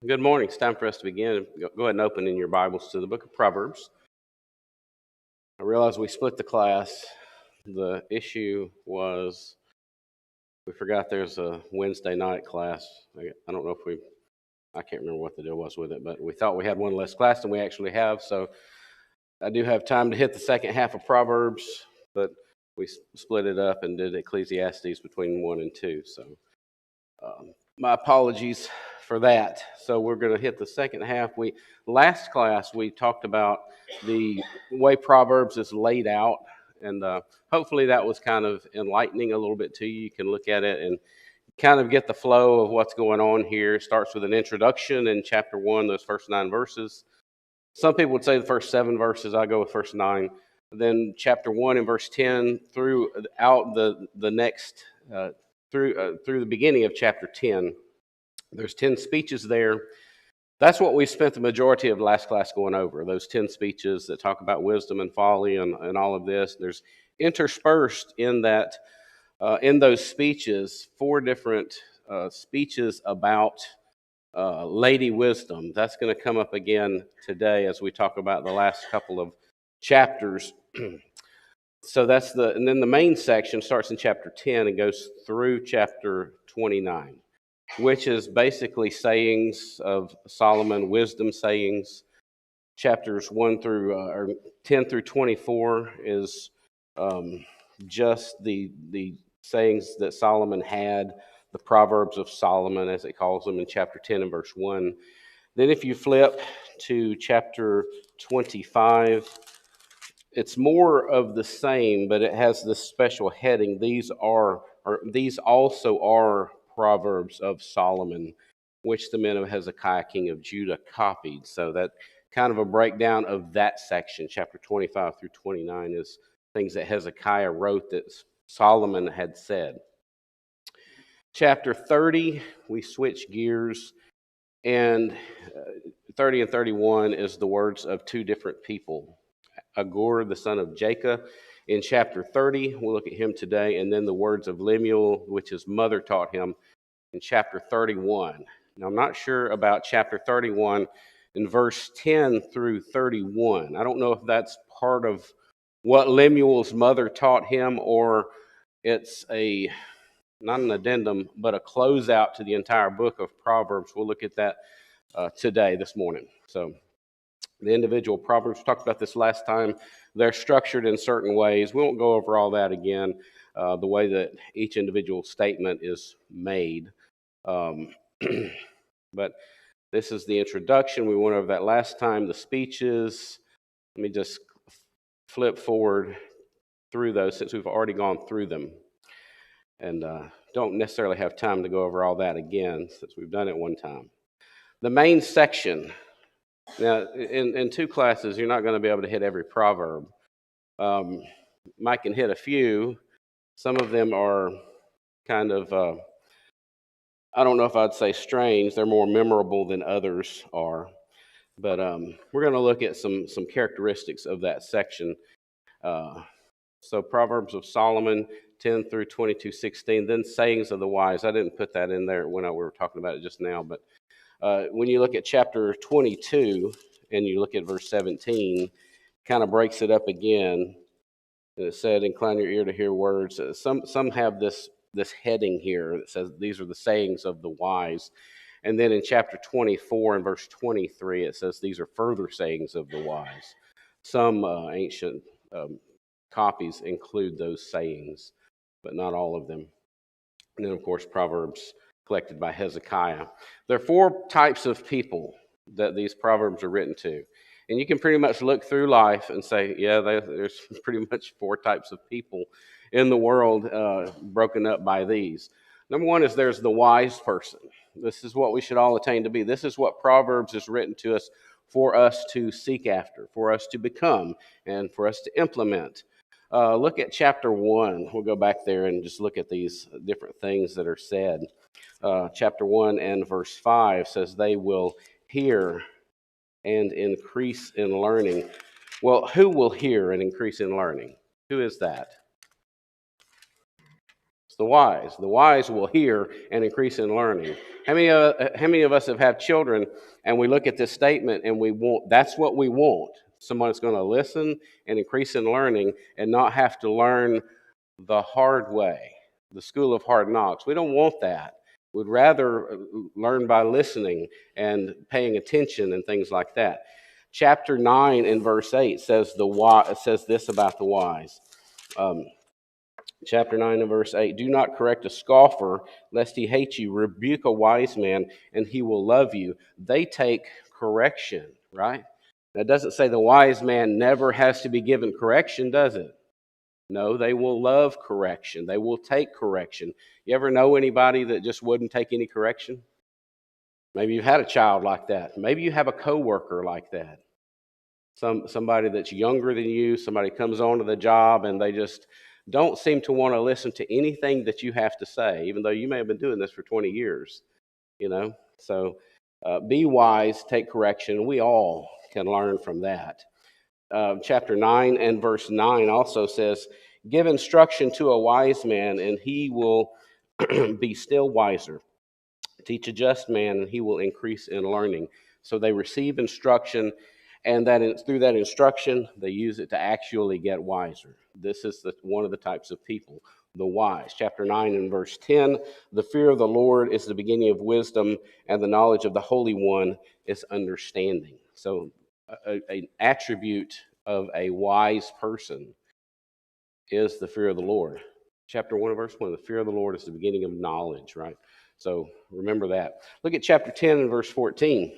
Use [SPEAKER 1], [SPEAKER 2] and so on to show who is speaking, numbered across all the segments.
[SPEAKER 1] Good morning. It's time for us to begin. Go ahead and open in your Bibles to the book of Proverbs. I realize we split the class. The issue was we forgot there's a Wednesday night class. I don't know if I can't remember what the deal was with it, but we thought we had one less class than we actually have. So I do have time to hit the second half of Proverbs, but we split it up and did Ecclesiastes between 1 and 2. So my apologies for that. So we're going to hit the second half. Last class we talked about the way Proverbs is laid out, and hopefully that was kind of enlightening a little bit to you. You can look at it and kind of get the flow of what's going on here. It starts with an introduction in chapter 1, those first 9 verses. Some people would say the first 7 verses. I go with first 9. Then chapter 1 and verse 10 throughout the next through the beginning of chapter 10. There's 10 speeches there. That's what we spent the majority of last class going over, those 10 speeches that talk about wisdom and folly and all of this. There's interspersed in that in those speeches 4 different speeches about Lady Wisdom. That's going to come up again today as we talk about the last couple of chapters. So and then the main section starts in chapter 10 and goes through chapter 29, which is basically sayings of Solomon, wisdom sayings. Chapters 10 through 24 is just the sayings that Solomon had, the Proverbs of Solomon, as it calls them, in chapter 10 and verse 1. Then if you flip to chapter 25, it's more of the same, but it has this special heading. These also are Proverbs of Solomon, which the men of Hezekiah, king of Judah, copied. So that kind of a breakdown of that section, chapter 25 through 29, is things that Hezekiah wrote that Solomon had said. Chapter 30, we switch gears, and 30 and 31 is the words of 2 different people. Agur, the son of Jacob, in chapter 30. We'll look at him today. And then the words of Lemuel, which his mother taught him, in chapter 31. Now, I'm not sure about chapter 31 in verse 10 through 31. I don't know if that's part of what Lemuel's mother taught him, or it's not an addendum, but a closeout to the entire book of Proverbs. We'll look at that today, this morning. So the individual Proverbs, we talked about this last time. They're structured in certain ways. We won't go over all that again, the way that each individual statement is made. But this is the introduction. We went over that last time, the speeches. Let me just flip forward through those since we've already gone through them. And don't necessarily have time to go over all that again since we've done it one time. The main section. Now, in 2 classes, you're not going to be able to hit every proverb. Mike can hit a few. Some of them are kind of, I don't know if I'd say strange. They're more memorable than others are. But we're going to look at some characteristics of that section. So Proverbs of Solomon, 10 through 22:16. Then sayings of the wise. I didn't put that in there when we were talking about it just now, but when you look at chapter 22 and you look at verse 17, kind of breaks it up again. And it said, "Incline your ear to hear words." Some have this heading here that says these are the sayings of the wise. And then in chapter 24 and verse 23, it says these are further sayings of the wise. Some ancient copies include those sayings, but not all of them. And then, of course, Proverbs collected by Hezekiah. There are 4 types of people that these Proverbs are written to. And you can pretty much look through life and say, yeah, there's pretty much 4 types of people in the world broken up by these. Number 1 is there's the wise person. This is what we should all attain to be. This is what Proverbs is written to us for us to seek after, for us to become, and for us to implement. Look at chapter 1. We'll go back there and just look at these different things that are said. Chapter 1 and verse 5 says, "They will hear and increase in learning." Well, who will hear and increase in learning? Who is that? It's the wise. The wise will hear and increase in learning. How many of us have had children and we look at this statement and that's what we want? Someone that's going to listen and increase in learning and not have to learn the hard way, the school of hard knocks. We don't want that. We'd rather learn by listening and paying attention and things like that. Chapter 9 and verse 8 says this about the wise. Chapter 9 and verse 8, do not correct a scoffer, lest he hate you. Rebuke a wise man, and he will love you. They take correction, right? That doesn't say the wise man never has to be given correction, does it? No, they will love correction. They will take correction. You ever know anybody that just wouldn't take any correction? Maybe you've had a child like that. Maybe you have a coworker like that. Somebody that's younger than you, somebody comes onto the job and they just don't seem to want to listen to anything that you have to say, even though you may have been doing this for 20 years, So be wise, take correction. We all can learn from that. Chapter 9 and verse 9 also says, give instruction to a wise man, and he will be still wiser. Teach a just man, and he will increase in learning. So they receive instruction, and through that instruction, they use it to actually get wiser. This is one of the types of people, the wise. Chapter 9 and verse 10, the fear of the Lord is the beginning of wisdom, and the knowledge of the Holy One is understanding. So an attribute of a wise person is the fear of the Lord. Chapter 1 verse 1, the fear of the Lord is the beginning of knowledge, right? So remember that. Look at chapter 10 and verse 14.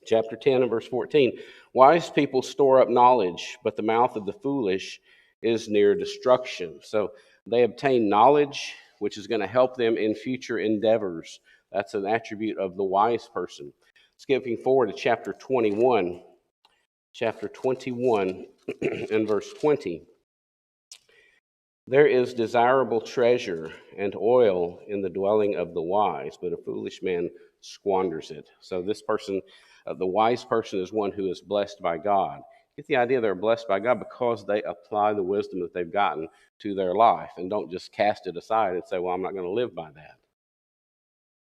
[SPEAKER 1] Chapter 10 and verse 14. Wise people store up knowledge, but the mouth of the foolish is near destruction. So they obtain knowledge, which is going to help them in future endeavors. That's an attribute of the wise person. Skipping forward to chapter 21. Chapter 21 and verse 20. There is desirable treasure and oil in the dwelling of the wise, but a foolish man squanders it. So this person, the wise person, is one who is blessed by God. Get the idea they're blessed by God because they apply the wisdom that they've gotten to their life and don't just cast it aside and say, well, I'm not going to live by that.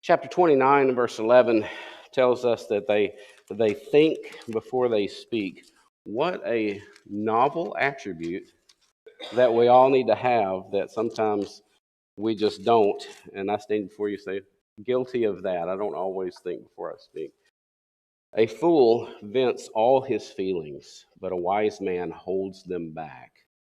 [SPEAKER 1] Chapter 29 and verse 11 tells us that they think before they speak. What a novel attribute that we all need to have that sometimes we just don't. And I stand before you say, guilty of that. I don't always think before I speak. A fool vents all his feelings, but a wise man holds them back.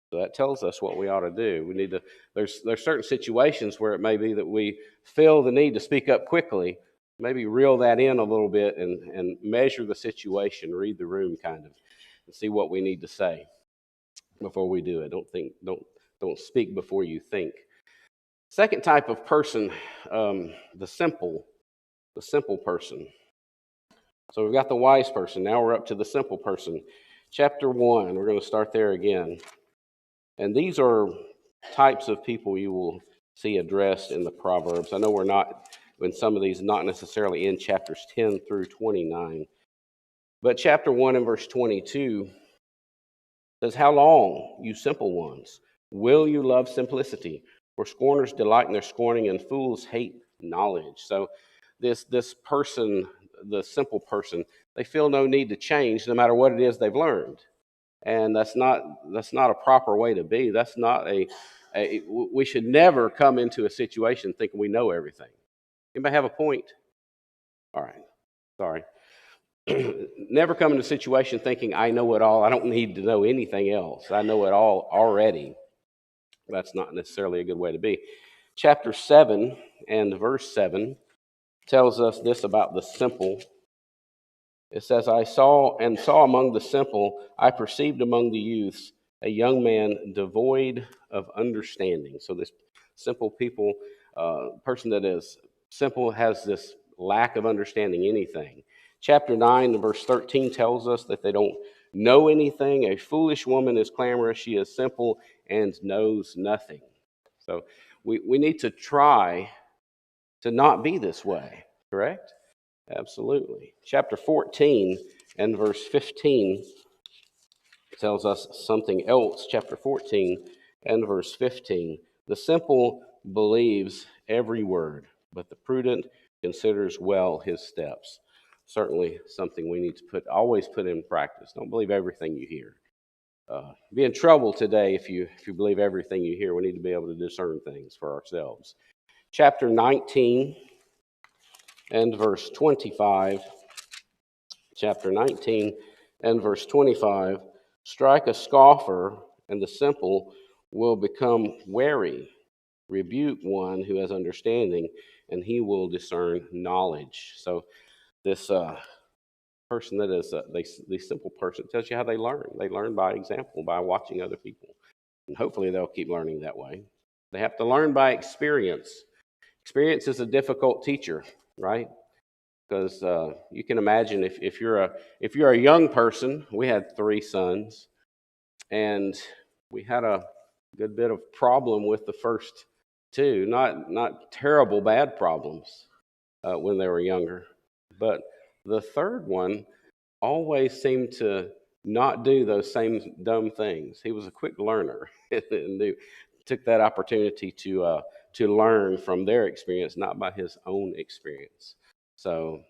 [SPEAKER 1] So that tells us what we ought to do. We need to. There's certain situations where it may be that we feel the need to speak up quickly. Maybe reel that in a little bit and measure the situation, read the room kind of, and see what we need to say before we do it. Don't speak before you think. Second type of person, the simple person. So we've got the wise person. Now we're up to the simple person. Chapter 1, we're going to start there again. And these are types of people you will see addressed in the Proverbs. I know we're not, in some of these, not necessarily in chapters 10 through 29. But chapter 1 and verse 22 says, how long, you simple ones, will you love simplicity? For scorners delight in their scorning, and fools hate knowledge. So this person, the simple person, they feel no need to change no matter what it is they've learned. And that's not a proper way to be. That's not we should never come into a situation thinking we know everything. Anybody have a point? All right. Sorry. Never come into a situation thinking I know it all. I don't need to know anything else. I know it all already. That's not necessarily a good way to be. Chapter 7 and verse 7 tells us this about the simple. It says, I saw among the simple, I perceived among the youths, a young man devoid of understanding. So this simple person that is simple has this lack of understanding anything. Chapter 9 verse 13 tells us that they don't know anything. A foolish woman is clamorous. She is simple and knows nothing. So we need to try to not be this way, correct? Absolutely. Chapter 14 and verse 15 tells us something else. Chapter 14 and verse 15. The simple believes every word, but the prudent considers well his steps. Certainly something we need to always put in practice. Don't believe everything you hear. Be in trouble today if you believe everything you hear. We need to be able to discern things for ourselves. Chapter 19 and verse 25. Chapter 19 and verse 25. Strike a scoffer, and the simple will become wary. Rebuke one who has understanding, and he will discern knowledge. So this person that is the simple person tells you how they learn. They learn by example, by watching other people. And hopefully they'll keep learning that way. They have to learn by experience. Experience is a difficult teacher, right? Because you can imagine if you're a young person. We had 3 sons, and we had a good bit of problem with the first 2. Not terrible bad problems when they were younger, but the third one always seemed to not do those same dumb things. He was a quick learner and took that opportunity to learn from their experience, not by his own experience. So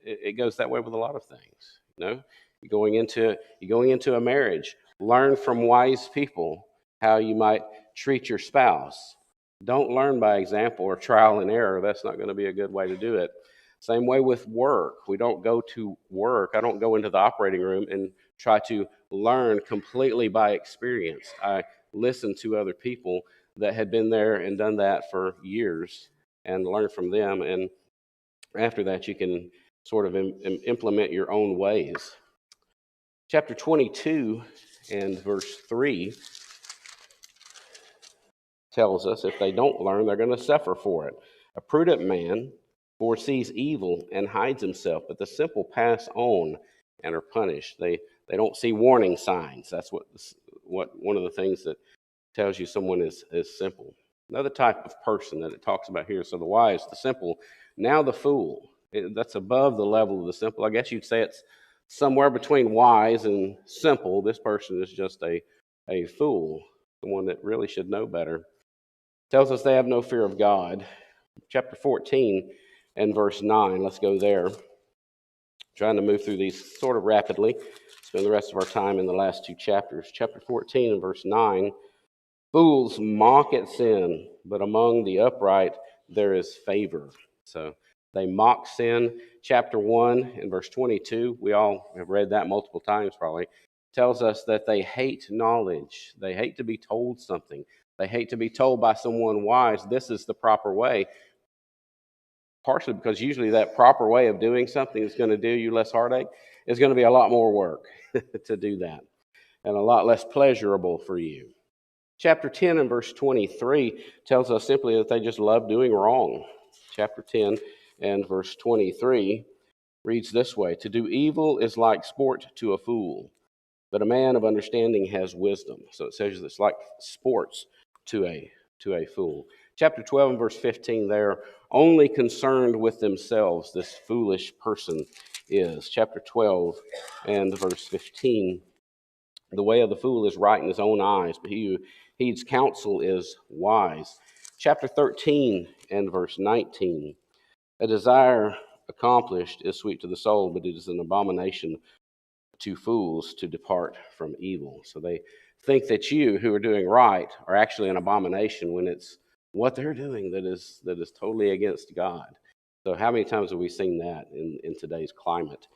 [SPEAKER 1] it goes that way with a lot of things. You know, you're going into a marriage. Learn from wise people how you might treat your spouse. Don't learn by example or trial and error. That's not going to be a good way to do it. Same way with work. We don't go to work. I don't go into the operating room and try to learn completely by experience. I listen to other people that had been there and done that for years and learn from them. And after that, you can sort of implement your own ways. Chapter 22 and verse 3 tells us if they don't learn, they're going to suffer for it. A prudent man foresees evil and hides himself, but the simple pass on and are punished. They don't see warning signs. That's what one of the things that tells you someone is simple. Another type of person that it talks about here. So the wise, the simple, now the fool. That's above the level of the simple. I guess you'd say it's somewhere between wise and simple. This person is just a fool, someone that really should know better. Tells us they have no fear of God. Chapter 14 and verse 9. Let's go there. Trying to move through these sort of rapidly. Spend the rest of our time in the last 2 chapters. Chapter 14 and verse 9. Fools mock at sin, but among the upright there is favor. So they mock sin. Chapter 1 and verse 22, we all have read that multiple times probably, tells us that they hate knowledge. They hate to be told something. They hate to be told by someone wise, this is the proper way. Partially because usually that proper way of doing something is going to do you less heartache. It's going to be a lot more work to do that and a lot less pleasurable for you. Chapter 10 and verse 23 tells us simply that they just love doing wrong. Chapter 10 and verse 23 reads this way: To do evil is like sport to a fool, but a man of understanding has wisdom. So it says it's like sports to a fool. Chapter 12 and verse 15, they're only concerned with themselves, this foolish person is. Chapter 12 and verse 15, the way of the fool is right in his own eyes, but he who heeds counsel is wise. Chapter 13 and verse 19, a desire accomplished is sweet to the soul, but it is an abomination to fools to depart from evil. So they think that you who are doing right are actually an abomination when it's what they're doing that is totally against God. So how many times have we seen that in today's climate?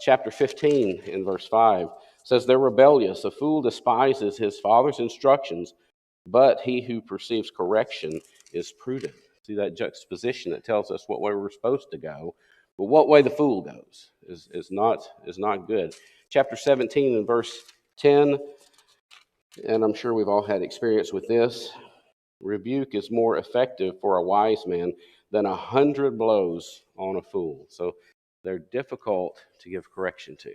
[SPEAKER 1] Chapter 15 in verse 5 says, They're rebellious. A fool despises his father's instructions, but he who perceives correction is prudent. See that juxtaposition that tells us what way we're supposed to go, but what way the fool goes is not good. Chapter 17 and verse 10, and I'm sure we've all had experience with this. Rebuke is more effective for a wise man than 100 blows on a fool. So they're difficult to give correction to.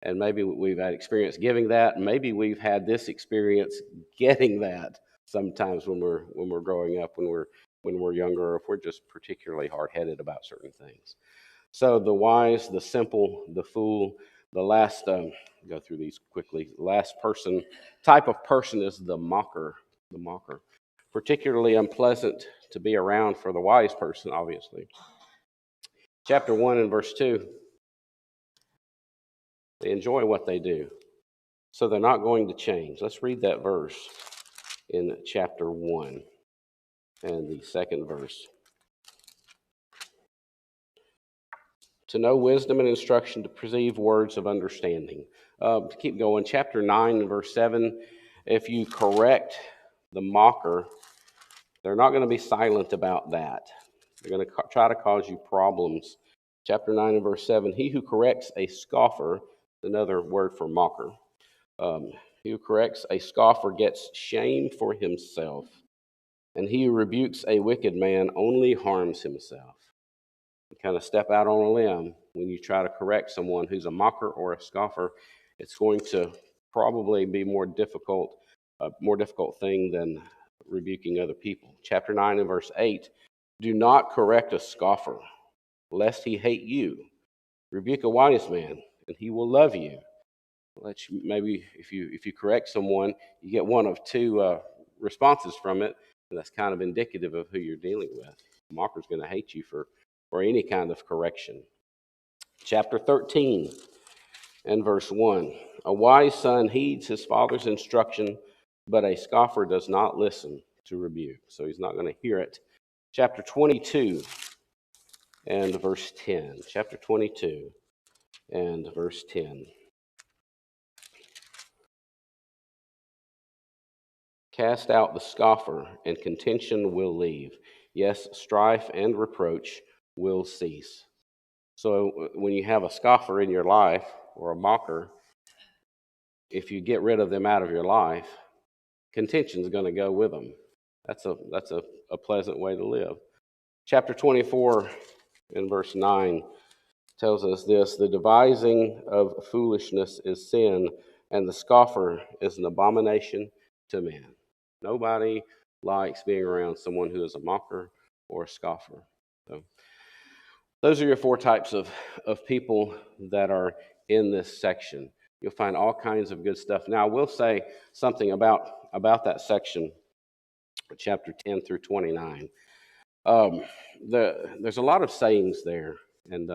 [SPEAKER 1] And maybe we've had experience giving that. Maybe we've had this experience getting that sometimes when we're growing up, when we're younger, or if we're just particularly hard-headed about certain things. So the wise, the simple, the fool, the last, go through these quickly. The last type of person is the mocker. The mocker. particularly unpleasant to be around for the wise person, obviously. Chapter 1 and verse 2, they enjoy what they do, so they're not going to change. Let's read that verse in chapter 1 and the second verse. To know wisdom and instruction, to perceive words of understanding. To keep going, chapter 9 and verse 7, if you correct the mocker, they're not going to be silent about that. They're going to try to cause you problems. Chapter 9 and verse 7, he who corrects a scoffer, another word for mocker, he who corrects a scoffer gets shame for himself, and he who rebukes a wicked man only harms himself. You kind of step out on a limb when you try to correct someone who's a mocker or a scoffer. It's going to probably be more difficult thing than rebuking other people. Chapter 9 and verse 8, do not correct a scoffer, lest he hate you. Rebuke a wise man, and he will love you. Maybe if you correct someone, you get one of two responses from it, and that's kind of indicative of who you're dealing with. A mocker's going to hate you for any kind of correction. Chapter 13 and verse 1, a wise son heeds his father's instruction, but a scoffer does not listen to rebuke. So he's not going to hear it. Chapter 22 and verse 10. Chapter 22 and verse 10. Cast out the scoffer, and contention will leave. Yes, strife and reproach will cease. So when you have a scoffer in your life or a mocker, if you get rid of them out of your life, contention is going to go with them. That's a pleasant way to live. Chapter 24 and verse 9 tells us this, the devising of foolishness is sin, and the scoffer is an abomination to men. Nobody likes being around someone who is a mocker or a scoffer. So those are your four types of people that are in this section. You'll find all kinds of good stuff. Now, I will say something about that section, chapter 10 through 29. There's a lot of sayings there, and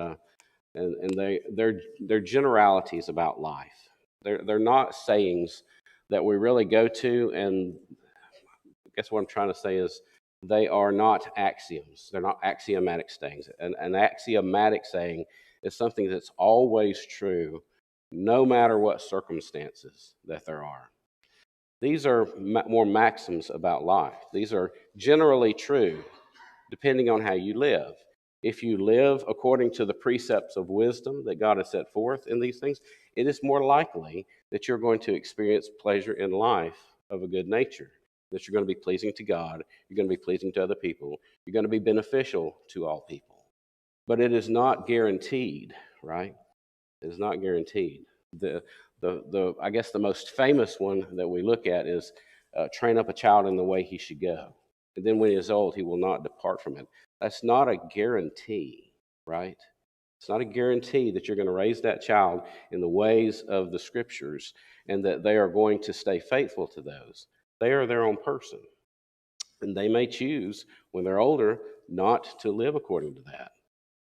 [SPEAKER 1] they're generalities about life. They're not sayings that we really go to, and I guess what I'm trying to say is they are not axioms. They're not axiomatic sayings. An axiomatic saying is something that's always true, no matter what circumstances that there are. These are more maxims about life. These are generally true, depending on how you live. If you live according to the precepts of wisdom that God has set forth in these things, it is more likely that you're going to experience pleasure in life of a good nature, that you're going to be pleasing to God, you're going to be pleasing to other people, you're going to be beneficial to all people. But it is not guaranteed, right? It is not guaranteed. I guess the most famous one that we look at is train up a child in the way he should go. And then when he is old, he will not depart from it. That's not a guarantee, right? It's not a guarantee that you're going to raise that child in the ways of the scriptures and that they are going to stay faithful to those. They are their own person. And they may choose, when they're older, not to live according to that.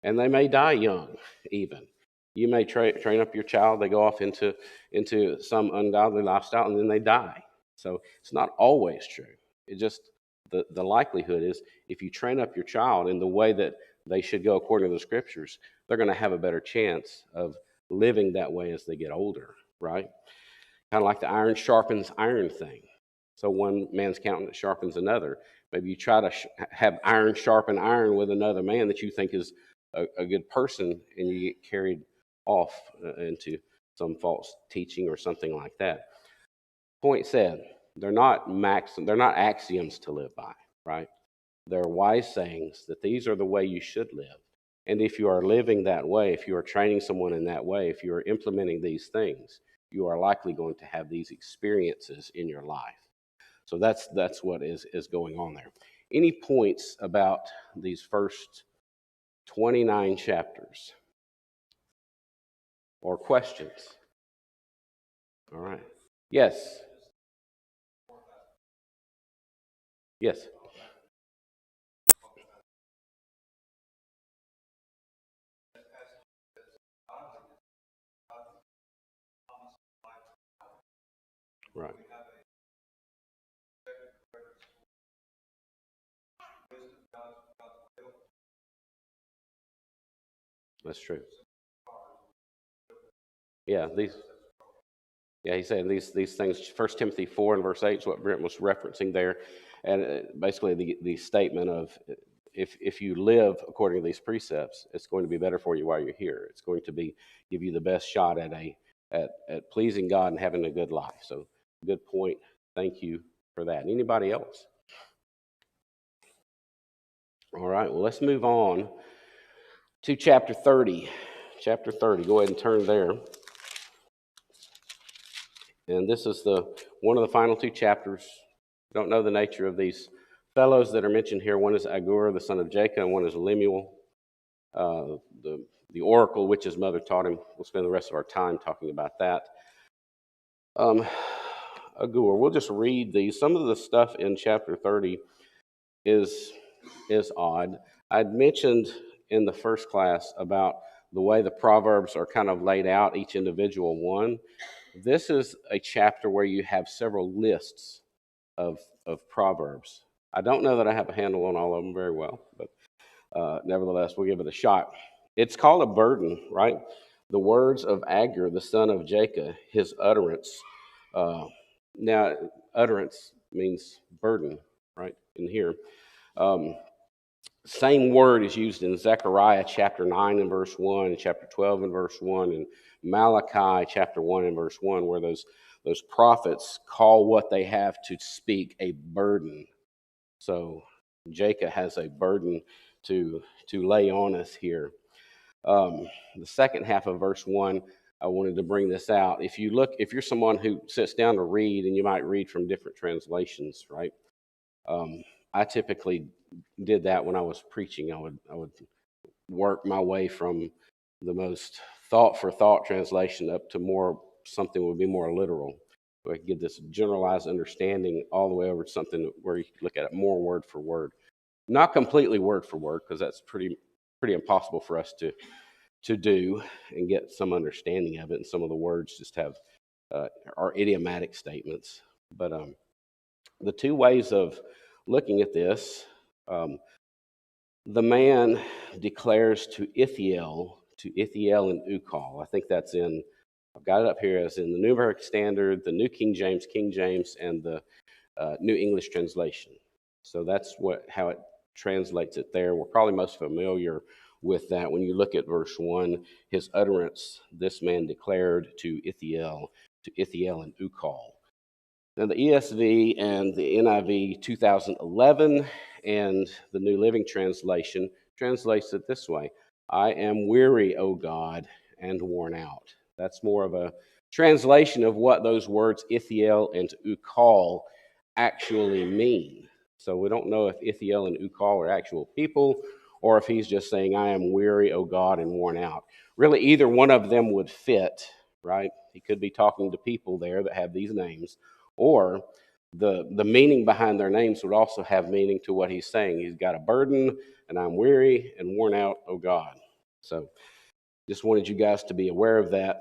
[SPEAKER 1] And they may die young, even. You may train up your child, they go off into some ungodly lifestyle, and then they die. So it's not always true. It just, the likelihood is if you train up your child in the way that they should go according to the scriptures, they're going to have a better chance of living that way as they get older, right? Kind of like the iron sharpens iron thing. So one man's countenance sharpens another. Maybe you try to have iron sharpen iron with another man that you think is a good person, and you get carried off into some false teaching or something like that. Point said, they're not axioms to live by, right? They're wise sayings that these are the way you should live. And if you are living that way, if you are training someone in that way, if you are implementing these things, you are likely going to have these experiences in your life. So that's what is going on there. Any points about these first 29 chapters or questions? All right. Yes. Yes. Right. That's true. Yeah, he's saying these things. First Timothy 4 and verse 8 is what Brent was referencing there, and basically the statement of if you live according to these precepts, it's going to be better for you while you're here. It's going to be give you the best shot at at pleasing God and having a good life. So, good point. Thank you for that. Anybody else? All right. Well, let's move on to chapter 30. Chapter 30. Go ahead and turn there. And this is the one of the final two chapters. I don't know the nature of these fellows that are mentioned here. One is Agur, the son of Jacob, and one is Lemuel, uh, the the oracle which his mother taught him. We'll spend the rest of our time talking about that. Um, Agur, we'll just read these. Some of the stuff in chapter 30 is odd. I'd mentioned in the first class about the way the proverbs are kind of laid out, each individual one. This is a chapter where you have several lists of proverbs. I don't know that I have a handle on all of them very well, but nevertheless, we'll give it a shot. It's called a burden, right? The words of Agur, the son of Jacob, his utterance. Uh, now, utterance means burden, right? In here. Um, Same word is used in Zechariah chapter 9 and verse 1, and chapter 12 and verse 1, and Malachi chapter 1 and verse 1, where those prophets call what they have to speak a burden. So Jacob has a burden to lay on us here. The second half of verse 1, I wanted to bring this out. If you're someone who sits down to read, and you might read from different translations, right? Um, I typically did that when I was preaching. I would work my way from the most thought for thought translation up to more something would be more literal. So I could get this generalized understanding all the way over to something where you could look at it more word for word, not completely word for word, because that's pretty impossible for us to do and get some understanding of it. And some of the words just have are idiomatic statements. But the two ways of looking at this, um, the man declares to Ithiel and Ukal. I think that's in, I've got it up here as in the New American Standard, the New King James, and the New English Translation. So that's how it translates it there. We're probably most familiar with that. When you look at verse 1, his utterance, this man declared to Ithiel and Ukal. Now, the ESV and the NIV 2011 and the New Living Translation translates it this way: I am weary, O God, and worn out. That's more of a translation of what those words Ithiel and Ukal actually mean. So we don't know if Ithiel and Ukal are actual people or if he's just saying, I am weary, O God, and worn out. Really, either one of them would fit, right? He could be talking to people there that have these names, or the meaning behind their names would also have meaning to what he's saying. He's got a burden, and I'm weary and worn out, oh God. So just wanted you guys to be aware of that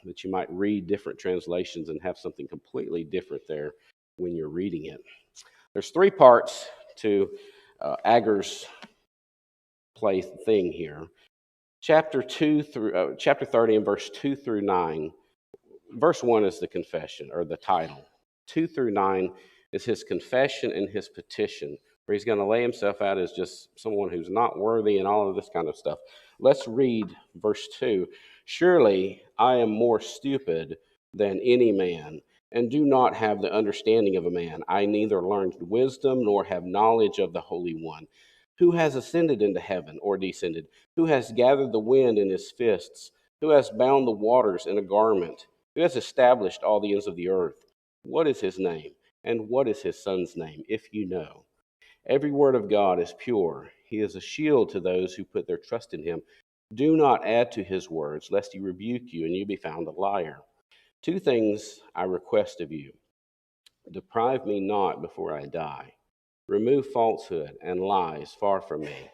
[SPEAKER 1] you might read different translations and have something completely different there when you're reading it. There's three parts to Agur's play thing here. Chapter 30 and verse 2 through 9. Verse 1 is the confession, or the title. 2 through 9 is his confession and his petition, where he's going to lay himself out as just someone who's not worthy and all of this kind of stuff. Let's read verse 2. Surely I am more stupid than any man, and do not have the understanding of a man. I neither learned wisdom nor have knowledge of the Holy One. Who has ascended into heaven or descended? Who has gathered the wind in his fists? Who has bound the waters in a garment? Who has established all the ends of the earth? What is his name? And what is his son's name, if you know? Every word of God is pure. He is a shield to those who put their trust in him. Do not add to his words, lest he rebuke you and you be found a liar. Two things I request of you: deprive me not before I die. Remove falsehood and lies far from me.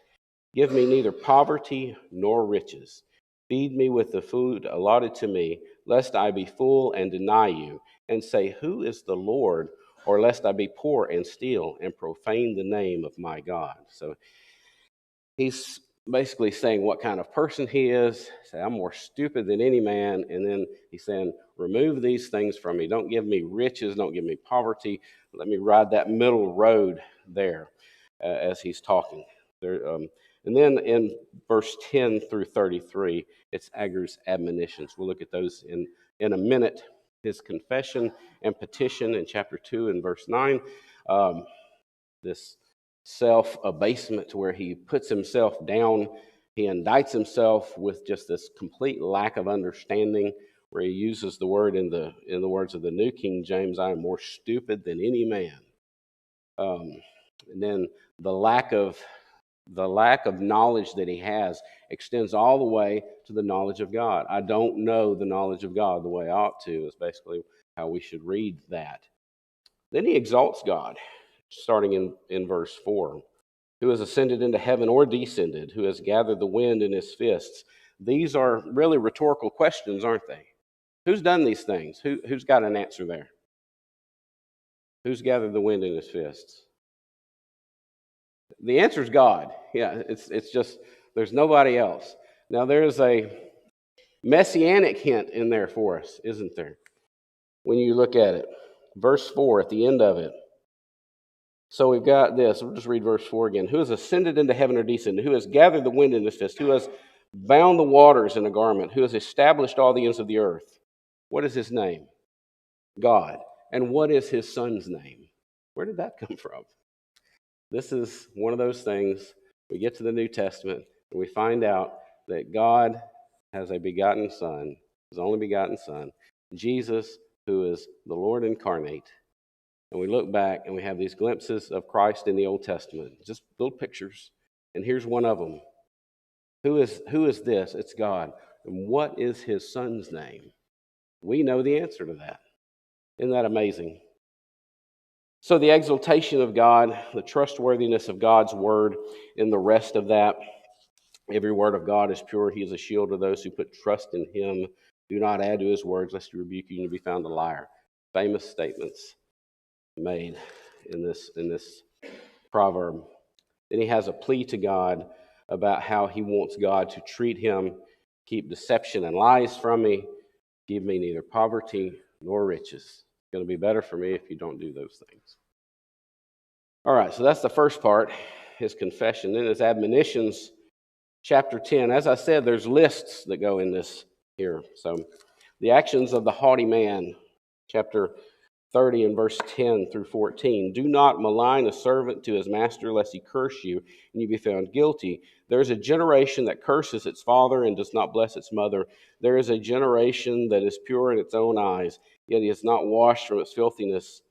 [SPEAKER 1] Give me neither poverty nor riches. Feed me with the food allotted to me, lest I be full and deny you, and say, Who is the Lord? Or lest I be poor and steal and profane the name of my God. So he's basically saying what kind of person he is. Say, I'm more stupid than any man. And then he's saying, remove these things from me. Don't give me riches. Don't give me poverty. Let me ride that middle road there as he's talking. And then in verse 10 through 33, it's Agur's admonitions. We'll look at those in a minute. His confession and petition in chapter 2 and verse 9. This self-abasement to where he puts himself down. He indicts himself with just this complete lack of understanding, where he uses the word in the words of the New King James, I am more stupid than any man. And then the lack of knowledge that he has extends all the way to the knowledge of God. I don't know the knowledge of God the way I ought to, is basically how we should read that. Then he exalts God, starting in verse 4. Who has ascended into heaven or descended? Who has gathered the wind in his fists? These are really rhetorical questions, aren't they? Who's done these things? Who's got an answer there? Who's gathered the wind in his fists? The answer is God. Yeah, it's just, there's nobody else. Now, there's a messianic hint in there for us, isn't there? When you look at it. Verse 4 at the end of it. So we've got this. We'll just read verse 4 again. Who has ascended into heaven or descended? Who has gathered the wind in his fist? Who has bound the waters in a garment? Who has established all the ends of the earth? What is his name? God. And what is his son's name? Where did that come from? This is one of those things. We get to the New Testament and we find out that God has a begotten son, his only begotten son, Jesus, who is the Lord incarnate. And we look back and we have these glimpses of Christ in the Old Testament, just little pictures. And here's one of them. Who is this? It's God. And what is his son's name? We know the answer to that. Isn't that amazing? So the exaltation of God, the trustworthiness of God's word, and the rest of that, every word of God is pure. He is a shield to those who put trust in him. Do not add to his words, lest he rebuke you and be found a liar. Famous statements made in this proverb. Then he has a plea to God about how he wants God to treat him. Keep deception and lies from me. Give me neither poverty nor riches. It's going to be better for me if you don't do those things. All right, so that's the first part, his confession. Then his admonitions, chapter 10. As I said, there's lists that go in this here. So the actions of the haughty man, chapter 30 and verse 10 through 14. Do not malign a servant to his master, lest he curse you, and you be found guilty. There is a generation that curses its father and does not bless its mother. There is a generation that is pure in its own eyes, yet he is not washed from its filthiness.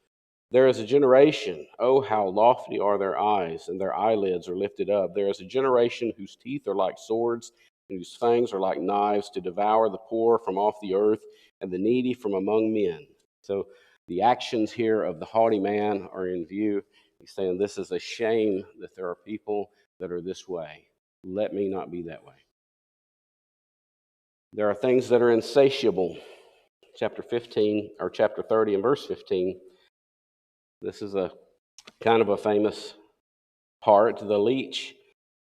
[SPEAKER 1] There is a generation, oh, how lofty are their eyes, and their eyelids are lifted up. There is a generation whose teeth are like swords, and whose fangs are like knives, to devour the poor from off the earth, and the needy from among men. So the actions here of the haughty man are in view. He's saying, this is a shame that there are people that are this way. Let me not be that way. There are things that are insatiable. Chapter 15, or chapter 30 and verse 15. This is a kind of a famous part. The leech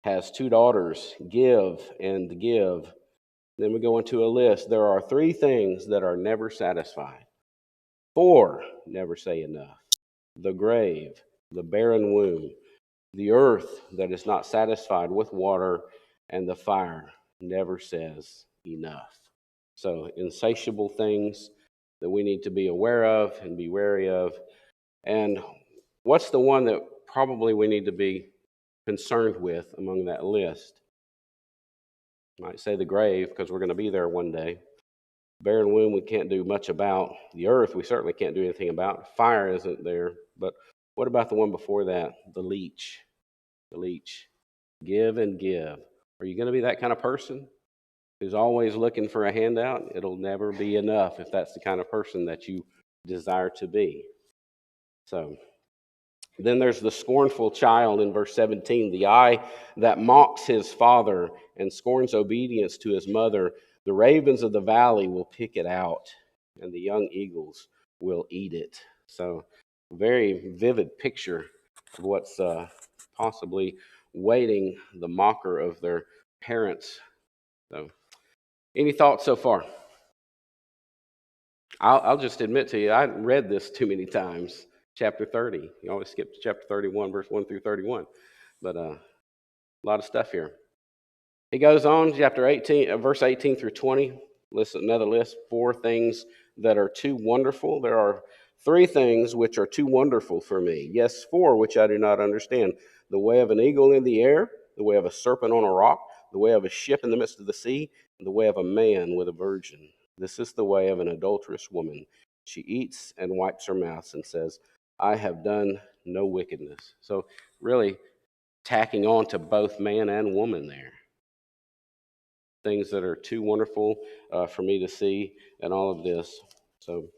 [SPEAKER 1] has two daughters, give and give. Then we go into a list. There are three things that are never satisfied. Four never say enough. The grave, the barren womb, the earth that is not satisfied with water, and the fire never says enough. So insatiable things that we need to be aware of and be wary of. And what's the one that probably we need to be concerned with among that list? I might say the grave, because we're going to be there one day. Barren womb we can't do much about. The earth we certainly can't do anything about. Fire isn't there. But what about the one before that? The leech. The leech. Give and give. Are you going to be that kind of person who's always looking for a handout? It'll never be enough if that's the kind of person that you desire to be. So Then there's the scornful child in verse 17, the eye that mocks his father and scorns obedience to his mother. The ravens of the valley will pick it out, and the young eagles will eat it. So, very vivid picture of what's possibly waiting the mocker of their parents. So, any thoughts so far? I'll just admit to you, I read this too many times. Chapter 30. You always skip to chapter 31, verse 1 through 31. But a lot of stuff here. He goes on, chapter 18, verse 18 through 20. Listen, another list, 4 things that are too wonderful. There are 3 things which are too wonderful for me. Yes, 4 which I do not understand. The way of an eagle in the air, the way of a serpent on a rock, the way of a ship in the midst of the sea, and the way of a man with a virgin. This is the way of an adulterous woman. She eats and wipes her mouth and says, I have done no wickedness. So, really, tacking on to both man and woman there. Things that are too wonderful for me to see and all of this. So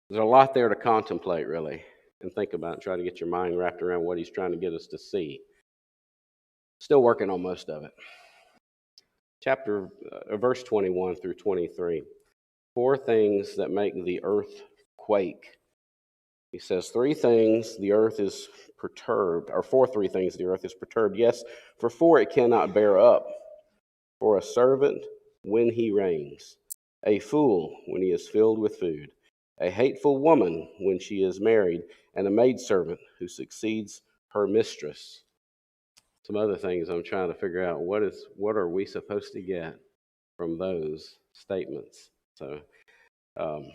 [SPEAKER 1] there's a lot there to contemplate, really, and think about and try to get your mind wrapped around what he's trying to get us to see. Still working on most of it. Verse 21 through 23. 4 things that make the earth quake. He says 3 things the earth is perturbed, or for 3 things the earth is perturbed. Yes, for 4 it cannot bear up. For a servant when he reigns, a fool when he is filled with food, a hateful woman when she is married, and a maidservant who succeeds her mistress. Some other things I'm trying to figure out what are we supposed to get from those statements. So, um,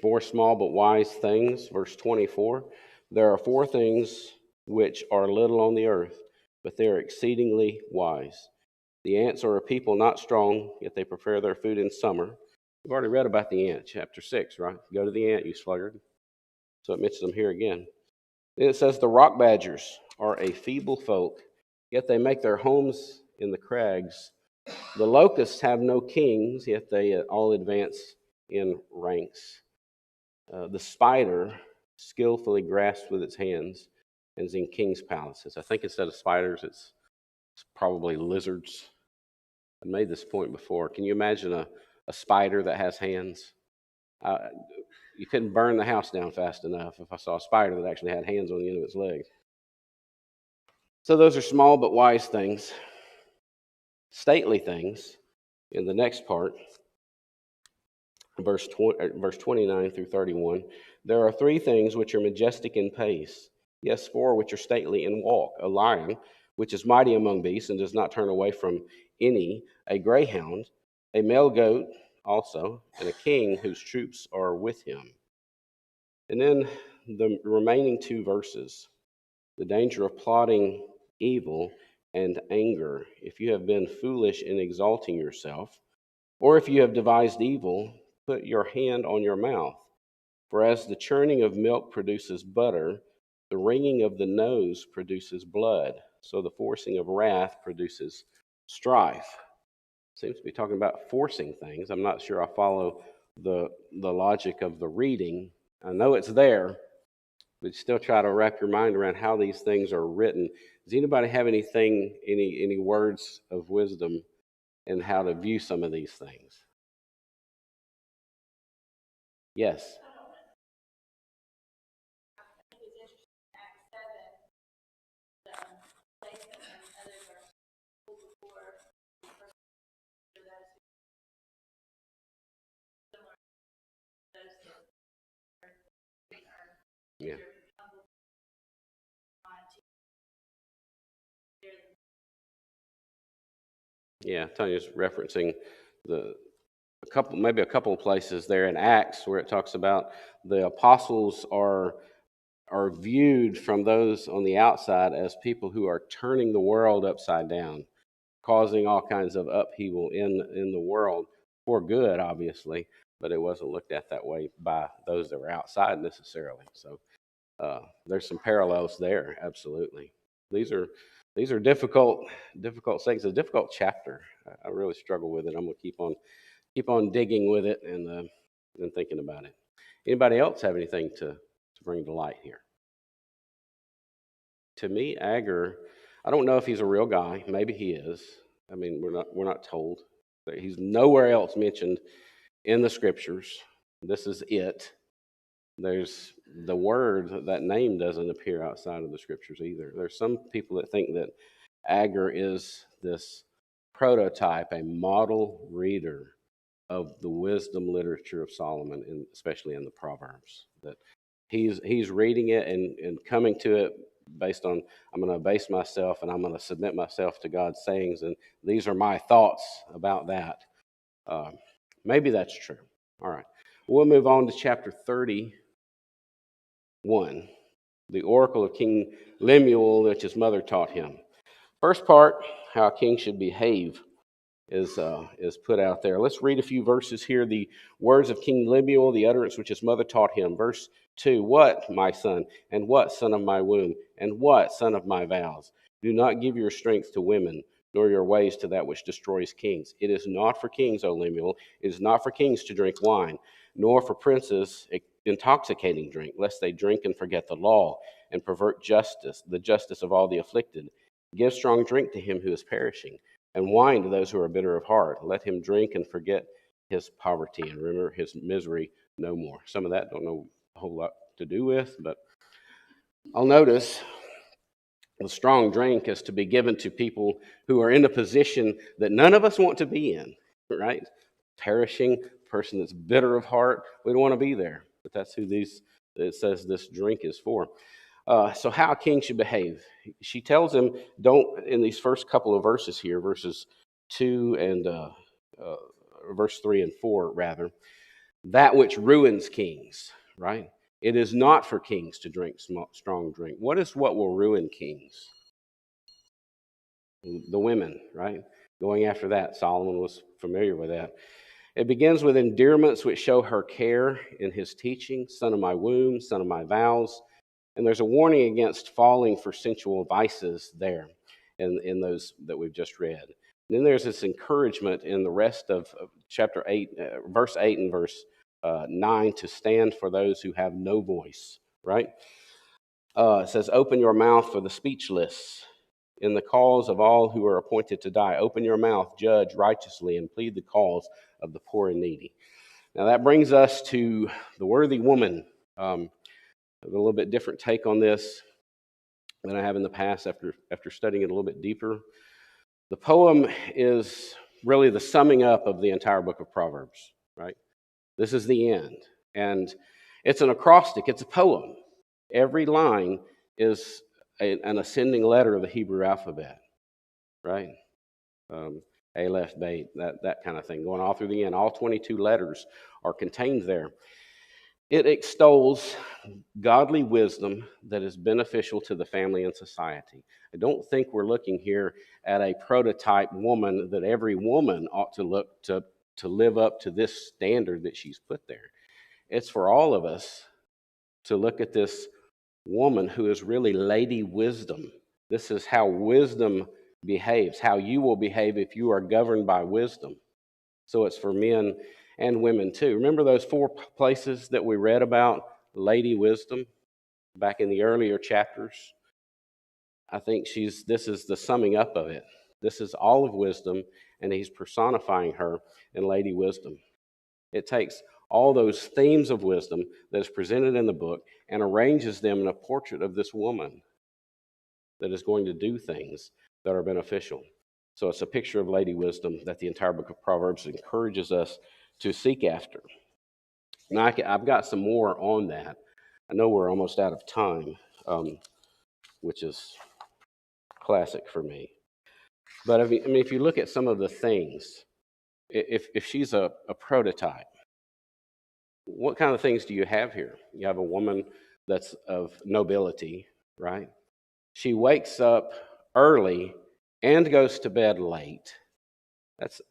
[SPEAKER 1] 4 small but wise things, verse 24. There are 4 things which are little on the earth, but they are exceedingly wise. The ants are a people not strong, yet they prepare their food in summer. We've already read about the ant, chapter 6, right? Go to the ant, you sluggard. So it mentions them here again. Then it says, the rock badgers are a feeble folk, yet they make their homes in the crags. The locusts have no kings, yet they all advance in ranks. The spider skillfully grasps with its hands and is in king's palaces. I think instead of spiders, it's probably lizards. I made this point before. Can you imagine a spider that has hands? You couldn't burn the house down fast enough if I saw a spider that actually had hands on the end of its legs. So those are small but wise things. Stately things in the next part, verse 29 through 31. There are 3 things which are majestic in pace. Yes, 4 which are stately in walk. A lion, which is mighty among beasts and does not turn away from any. A greyhound, a male goat also, and a king whose troops are with him. And then the remaining 2 verses, the danger of plotting evil and anger. If you have been foolish in exalting yourself, or if you have devised evil, put your hand on your mouth. For as the churning of milk produces butter, the wringing of the nose produces blood, so the forcing of wrath produces strife. Seems to be talking about forcing things. I'm not sure I follow the logic of the reading. I know it's there, but still try to wrap your mind around how these things are written. Does anybody have any words of wisdom in how to view some of these things? Yes. Yeah. Yeah. Tanya's referencing maybe a couple of places there in Acts where it talks about the apostles are viewed from those on the outside as people who are turning the world upside down, causing all kinds of upheaval in the world for good, obviously, but it wasn't looked at that way by those that were outside necessarily. So there's some parallels there, absolutely. These are difficult things. A difficult chapter. I really struggle with it. I'm gonna keep on digging with it and thinking about it. Anybody else have anything to bring to light here? to me, Agur, I don't know if he's a real guy. Maybe he is. I mean, we're not told. He's nowhere else mentioned in the scriptures. This is it. There's the word, that name doesn't appear outside of the scriptures either. There's some people that think that Agur is this prototype, a model reader of the wisdom literature of Solomon, and especially in the Proverbs. That he's reading it and coming to it based on, I'm going to base myself and I'm going to submit myself to God's sayings, and these are my thoughts about that. Maybe that's true. All right. We'll move on to chapter 31, the oracle of King Lemuel, which his mother taught him. First part, how a king should behave, is put out there. Let's read a few verses here. The words of King Lemuel, the utterance which his mother taught him. Verse 2, what, my son, and what, son of my womb, and what, son of my vows? Do not give your strength to women, nor your ways to that which destroys kings. It is not for kings, O Lemuel, it is not for kings to drink wine, nor for princes intoxicating drink, lest they drink and forget the law, and pervert justice, the justice of all the afflicted. Give strong drink to him who is perishing, and wine to those who are bitter of heart. Let him drink and forget his poverty, and remember his misery no more. Some of that don't know a whole lot to do with, but I'll notice the strong drink is to be given to people who are in a position that none of us want to be in, right? Perishing, person that's bitter of heart, we don't want to be there. But that's who it says this drink is for. So how a king should behave. She tells him, don't, in these first couple of verses here, verses 2 and verse 3 and 4, rather, that which ruins kings, right? It is not for kings to drink strong drink. What will ruin kings? The women, right? Going after that. Solomon was familiar with that. It begins with endearments which show her care in his teaching, son of my womb, son of my vows. And there's a warning against falling for sensual vices there in those that we've just read. And then there's this encouragement in the rest of chapter 8, verse 8 and verse 9, to stand for those who have no voice, right? It says, open your mouth for the speechless in the cause of all who are appointed to die. Open your mouth, judge righteously, and plead the cause of the poor and needy. Now that brings us to the worthy woman. A little bit different take on this than I have in the past after studying it a little bit deeper. The poem is really the summing up of the entire book of Proverbs, right? This is the end. And it's an acrostic, it's a poem. Every line is an ascending letter of the Hebrew alphabet, right? Aleph, Bet, that kind of thing, going all through the end. All 22 letters are contained there. It extols godly wisdom that is beneficial to the family and society. I don't think we're looking here at a prototype woman that every woman ought to look to live up to this standard that she's put there. It's for all of us to look at this woman who is really Lady Wisdom. This is how wisdom behaves, how you will behave if you are governed by wisdom. So it's for men and women too. Remember those 4 places that we read about Lady Wisdom back in the earlier chapters? I think this is the summing up of it. This is all of wisdom, and he's personifying her in Lady Wisdom. It takes all those themes of wisdom that is presented in the book and arranges them in a portrait of this woman that is going to do things that are beneficial. So it's a picture of Lady Wisdom that the entire book of Proverbs encourages us to seek after. Now, I've got some more on that. I know we're almost out of time, which is classic for me. But if you look at some of the things, if she's a prototype, what kind of things do you have here? You have a woman that's of nobility, right? She wakes up early and goes to bed late.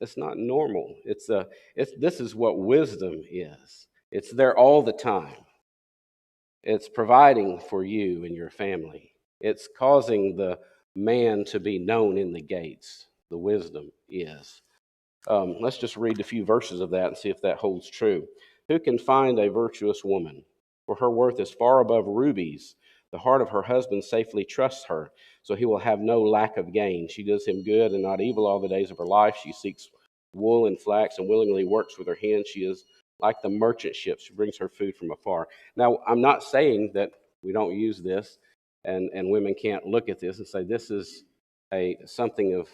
[SPEAKER 1] It's not normal. This is what wisdom is. It's there all the time. It's providing for you and your family. It's causing the man to be known in the gates. The wisdom is. Let's just read a few verses of that and see if that holds true. Who can find a virtuous woman? For her worth is far above rubies. The heart of her husband safely trusts her, so he will have no lack of gain. She does him good and not evil all the days of her life. She seeks wool and flax and willingly works with her hands. She is like the merchant ship. She brings her food from afar. Now, I'm not saying that we don't use this and women can't look at this and say, this is something of,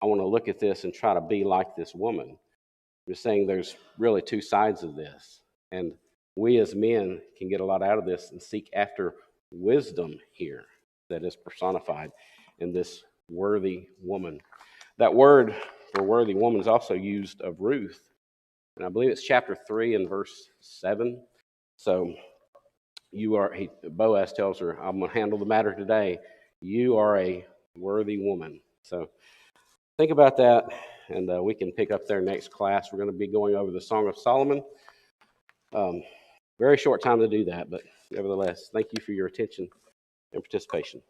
[SPEAKER 1] I want to look at this and try to be like this woman. I'm just saying there's really two sides of this. And we as men can get a lot out of this and seek after wisdom here that is personified in this worthy woman. That word for worthy woman is also used of Ruth, and I believe it's chapter 3 and verse 7. So Boaz tells her, I'm going to handle the matter today. You are a worthy woman. So think about that, and we can pick up there next class. We're going to be going over the Song of Solomon. Very short time to do that, but nevertheless, thank you for your attention and participation.